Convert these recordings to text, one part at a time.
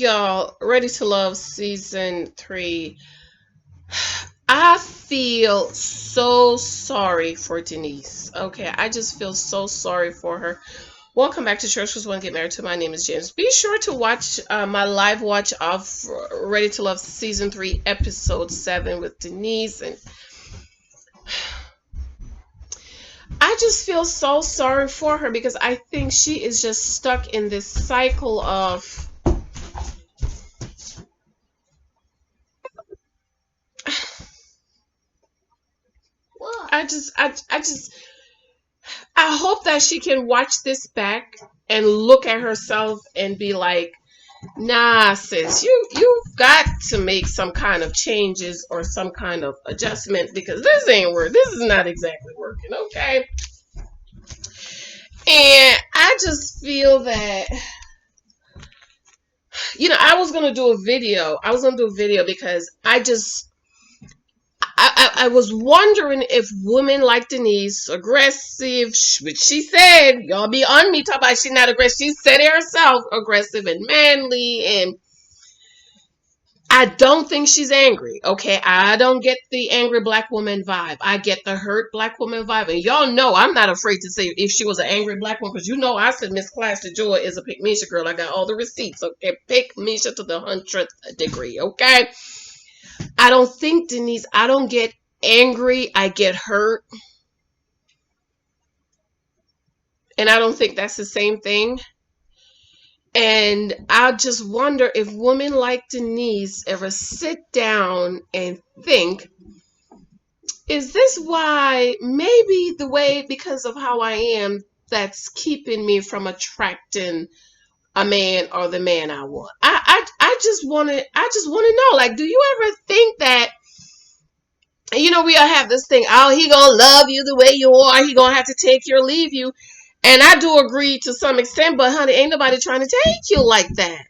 y'all, Ready to Love season 3. I feel so sorry for Denice. Okay, I just feel so sorry for her. Welcome back to Church Who's Want to Get Married to. My name is Janice. Be sure to watch my live watch of Ready to Love season 3, episode 7 with Denice. And I just feel so sorry for her because I think she is just stuck in this cycle of I hope that she can watch this back and look at herself and be like, nah, sis, you've got to make some kind of changes or some kind of adjustment because this ain't work. This is not exactly working, okay? And I just feel that, I was gonna do a video. Because I was wondering if women like Denice, aggressive, which she said, y'all be on me talking about she's not aggressive. She said it herself, aggressive and manly, and I don't think she's angry. Okay, I don't get the angry black woman vibe. I get the hurt black woman vibe, and y'all know I'm not afraid to say if she was an angry black woman because I said Miss Class Joy is a pick Misha girl. I got all the receipts. Okay, pick Misha to the 100th degree. Okay. I don't think Denice, I don't get angry, I get hurt. And I don't think that's the same thing. And I just wonder if women like Denice ever sit down and think, is this why maybe the way because of how I am that's keeping me from attracting a man or the man I want? I just want to know, like, do you ever think that, we all have this thing, oh, he gonna love you the way you are, he gonna have to take you or leave you. And I do agree to some extent, but honey, ain't nobody trying to take you like that.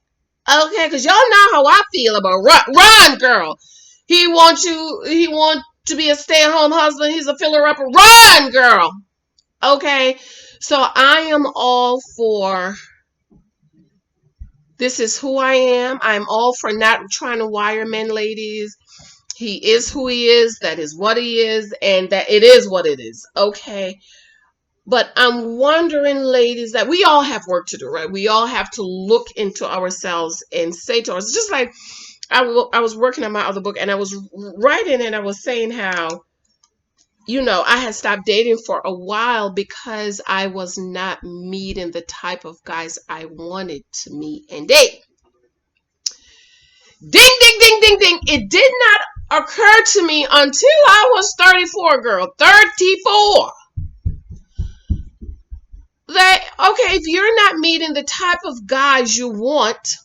Okay, because y'all know how I feel about run, girl. He wants to be a stay-at-home husband, he's a filler-upper. Run, girl. Okay, so I am all for, this is who I am. I'm all for not trying to wire men, ladies. He is who he is. That is what he is. And that it is what it is. Okay. But I'm wondering, ladies, that we all have work to do, right? We all have to look into ourselves and say to us, just like I was working on my other book and I was writing and I was saying how, I had stopped dating for a while because I was not meeting the type of guys I wanted to meet and date. Ding, ding, ding, ding, ding. It did not occur to me until I was 34, girl. 34. That, okay, if you're not meeting the type of guys you want,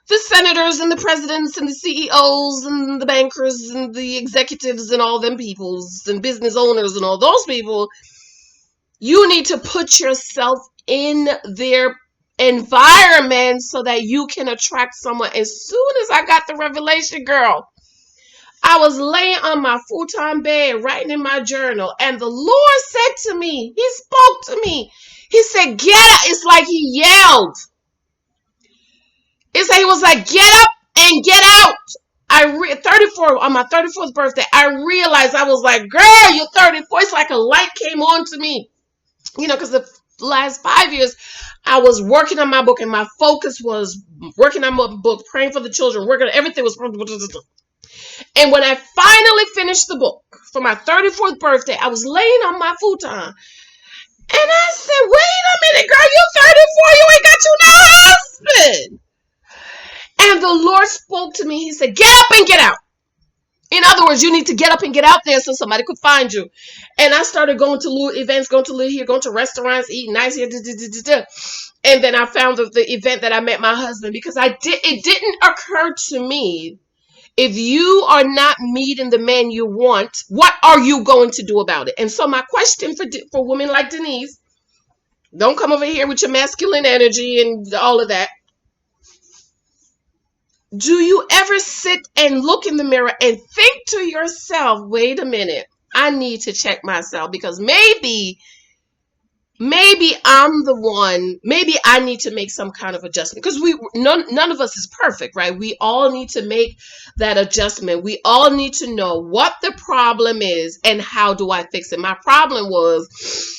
the senators and the presidents and the CEOs and the bankers and the executives and all them peoples and business owners and all those people, you need to put yourself in their environment so that you can attract someone. As soon as I got the revelation, girl, I was laying on my futon bed writing in my journal, and the Lord said to me, he spoke to me, he said, get up. It's like he yelled. It's like he was like, get up and get out. 34, on my 34th birthday, I realized, I was like, girl, you're 34. It's like a light came on to me, because the last 5 years I was working on my book and my focus was working on my book, praying for the children, working on everything was. And when I finally finished the book for my 34th birthday, I was laying on my futon. And I said, wait a minute, girl, you're 34. You ain't got you no husband. And the Lord spoke to me. He said, get up and get out. In other words, you need to get up and get out there so somebody could find you. And I started going to little events, going to live here, going to restaurants, eating nice here. And then I found the event that I met my husband because it didn't occur to me, if you are not meeting the man you want, what are you going to do about it? And so my question for women like Denice, don't come over here with your masculine energy and all of that. Do you ever sit and look in the mirror and think to yourself, wait a minute, I need to check myself because maybe maybe I'm the one, maybe I need to make some kind of adjustment, because none of us is perfect, right? We all need to make that adjustment. We all need to know what the problem is and how do I fix it. My problem was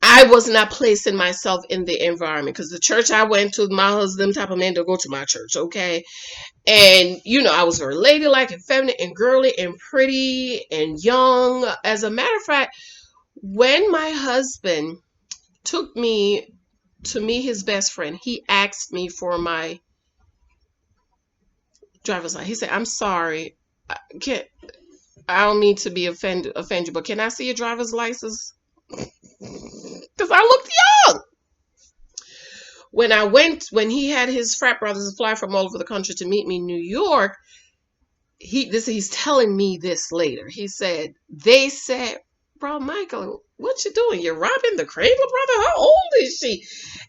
I was not placing myself in the environment, because the church I went to, my husband type of man to go to my church, okay? And I was very ladylike and feminine and girly and pretty and young. As a matter of fact, when my husband took me to meet his best friend, he asked me for my driver's license. He said, "I'm sorry, can I don't mean to be offend you, but can I see your driver's license?" Because I looked young. When he had his frat brothers fly from all over the country to meet me in New York, he's telling me this later. He said, they said, "Bro, Michael, what you doing? You're robbing the cradle, brother? How old is she?"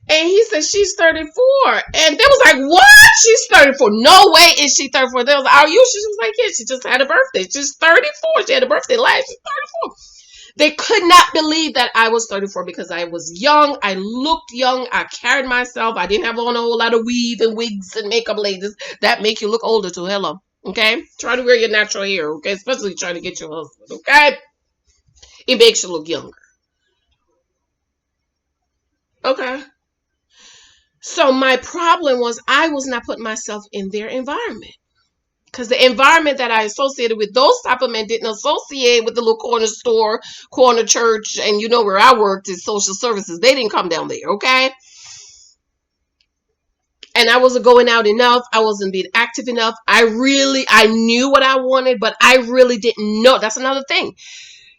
And he said, "She's 34. And they was like, "What? She's 34. No way is she 34. They was like, "Are you?" She was like, "Yeah, she just had a birthday. She's 34. She had a birthday last year. 34. They could not believe that I was 34, because I was young. I looked young. I carried myself. I didn't have on a whole lot of weave and wigs and makeup, ladies. That make you look older too. Hello. Okay? Try to wear your natural hair, okay? Especially trying to get your husband, okay? It makes you look younger. Okay? So my problem was I was not putting myself in their environment. Because the environment that I associated with those type of men didn't associate with the little corner store, corner church, and where I worked is social services. They didn't come down there, okay? And I wasn't going out enough. I wasn't being active enough. I knew what I wanted, but I really didn't know. That's another thing.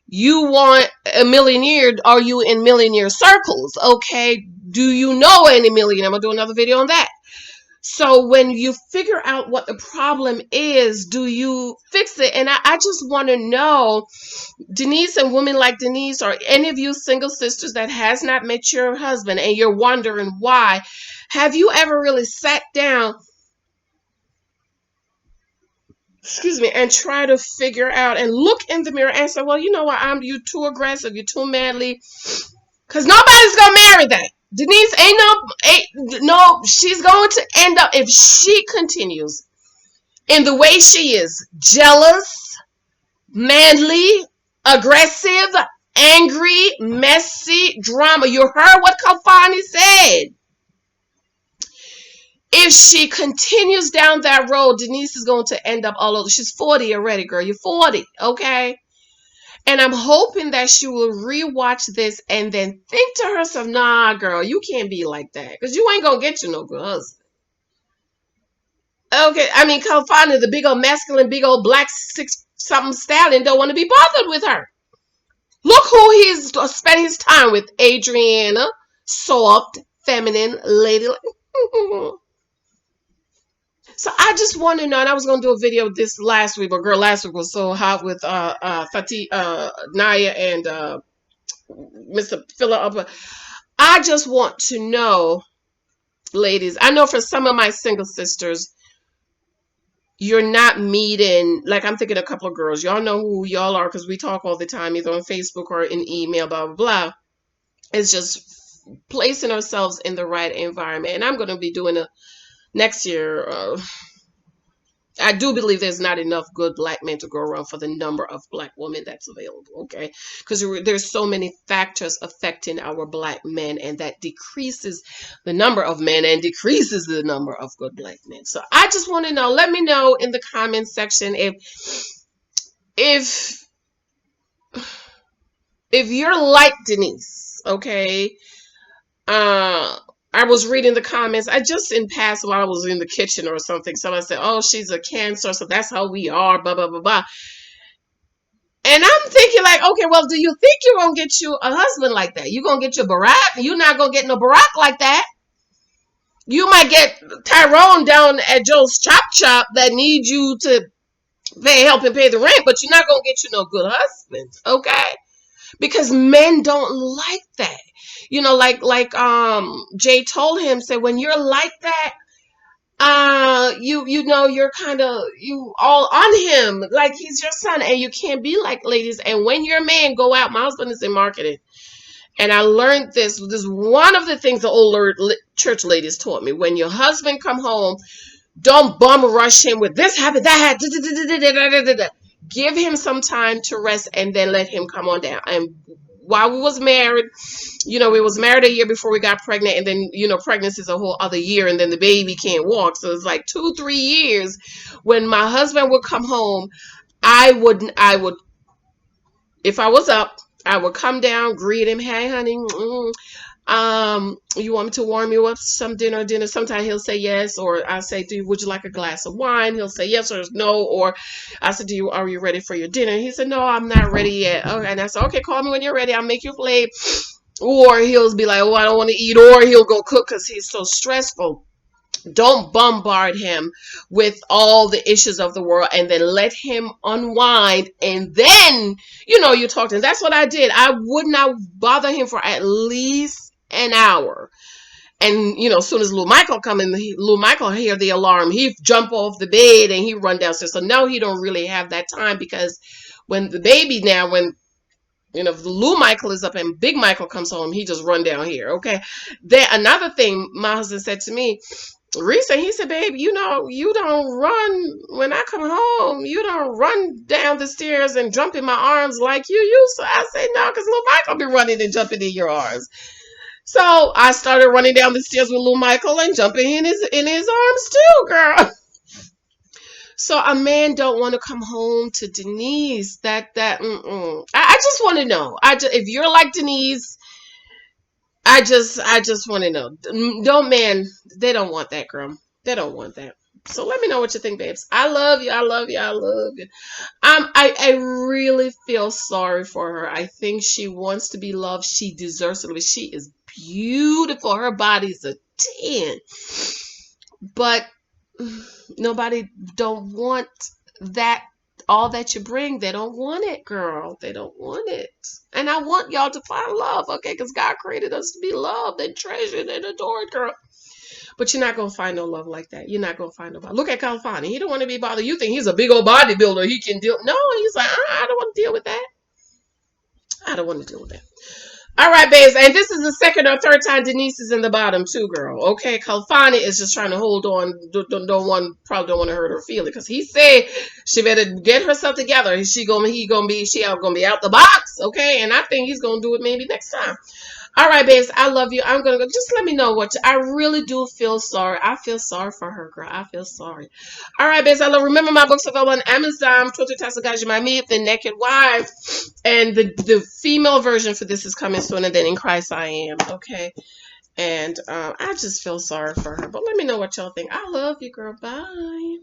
You want a millionaire? Are you in millionaire circles? Okay. Do you know any millionaire? I'm going to do another video on that. So when you figure out what the problem is, do you fix it? And I just want to know, Denice and women like Denice, or any of you single sisters that has not met your husband and you're wondering why, have you ever really sat down, and try to figure out and look in the mirror and say, "Well, you know what? You too aggressive, you're too manly," because nobody's gonna marry that. Denice ain't no, she's going to end up, if she continues in the way she is, jealous, manly, aggressive, angry, messy, drama. You heard what Khalfani said. If she continues down that road, Denice is going to end up all over. She's 40 already, girl. You're 40, okay? And I'm hoping that she will rewatch this and then think to herself, "Nah, girl, you can't be like that, because you ain't going to get you no good husband." Okay, I mean, Khalfani, the big old masculine, big old black six-something stallion, don't want to be bothered with her. Look who he's spent his time with. Adriana, soft, feminine, lady. So I just want to know, and I was going to do a video this last week, but girl, last week was so hot with Naya and Mr. Phillip. I just want to know, ladies, I know for some of my single sisters, you're not meeting, like I'm thinking a couple of girls, y'all know who y'all are, because we talk all the time, either on Facebook or in email, blah, blah, blah. It's just placing ourselves in the right environment. And I'm going to be doing a next year, I do believe there's not enough good black men to go around for the number of black women that's available, okay? Because there's so many factors affecting our black men, and that decreases the number of men and decreases the number of good black men. So I just want to know, let me know in the comment section if you're like Denice, okay? I was reading the comments. I just in past, while I was in the kitchen or something, someone said, "Oh, she's a Cancer, so that's how we are, blah, blah, blah, blah." And I'm thinking like, okay, well, do you think you're going to get you a husband like that? You're going to get your Barack? You're not going to get no Barack like that. You might get Tyrone down at Joe's Chop Chop that needs you to help him pay the rent, but you're not going to get you no good husband, okay? Because men don't like that. Jay told him, said, when you're like that, you're kind of, you all on him, like he's your son, and you can't be like ladies. And when your man go out, my husband is in marketing, And I learned this. This is one of the things the older church ladies taught me. When your husband come home, don't bum rush him with this happened, that happened. Give him some time to rest and then let him come on down. And while we was married, we was married a year before we got pregnant, and then pregnancy is a whole other year, and then the baby can't walk. So it's like 2-3 years. When my husband would come home, I would, if I was up, I would come down, greet him, hey honey, you want me to warm you up some dinner? Sometimes he'll say yes, or I say, would you like a glass of wine? He'll say yes or no, or I said, are you ready for your dinner? He said, no, I'm not ready yet. Okay, and I said, okay, call me when you're ready. I'll make you a plate. Or he'll be like, oh, I don't want to eat, or he'll go cook because he's so stressful. Don't bombard him with all the issues of the world, and then let him unwind, and then you talk to him. That's what I did. I would not bother him for at least an hour. And as soon as little Michael come in, little Michael hear the alarm, he jump off the bed and he run downstairs. So no, he don't really have that time, because when the baby now, when if little Michael is up and big Michael comes home, he just run down here. Okay. Then another thing my husband said to me recently, he said, babe, you don't run when I come home. You don't run down the stairs and jump in my arms like you used to. I say, no, because little Michael be running and jumping in your arms. So I started running down the stairs with little Michael and jumping in his arms too, girl. So a man don't want to come home to Denise. I just want to know. If you're like Denise, I just want to know. Don't man, they don't want that, girl. They don't want that. So let me know what you think, babes. I love you. I love you. I love you. I really feel sorry for her. I think she wants to be loved. She deserves to be. She is beautiful. Her body's a 10. But nobody don't want that, all that you bring. They don't want it, girl. They don't want it. And I want y'all to find love, okay? Because God created us to be loved and treasured and adored, girl. But you're not going to find no love like that. You're not going to find nobody. Look at Khalfani. He don't want to be bothered. You think he's a big old bodybuilder. He can deal. No, he's like, I don't want to deal with that. I don't want to deal with that. All right, babes. And this is the second or third time Denise is in the bottom too, girl. Okay, Khalfani is just trying to hold on. Probably don't want to hurt her feeling, because he said she better get herself together. She gonna be out the box. Okay, and I think he's gonna do it maybe next time. All right, babes, I love you. I'm going to go. Just let me know I really do feel sorry. I feel sorry for her, girl. I feel sorry. All right, babes, I love. Remember, my books available on Amazon. 20 Times of Guys You Might Meet, The Naked Wife. And the female version for this is coming soon, and then In Christ I Am. Okay. And I just feel sorry for her. But let me know what y'all think. I love you, girl. Bye.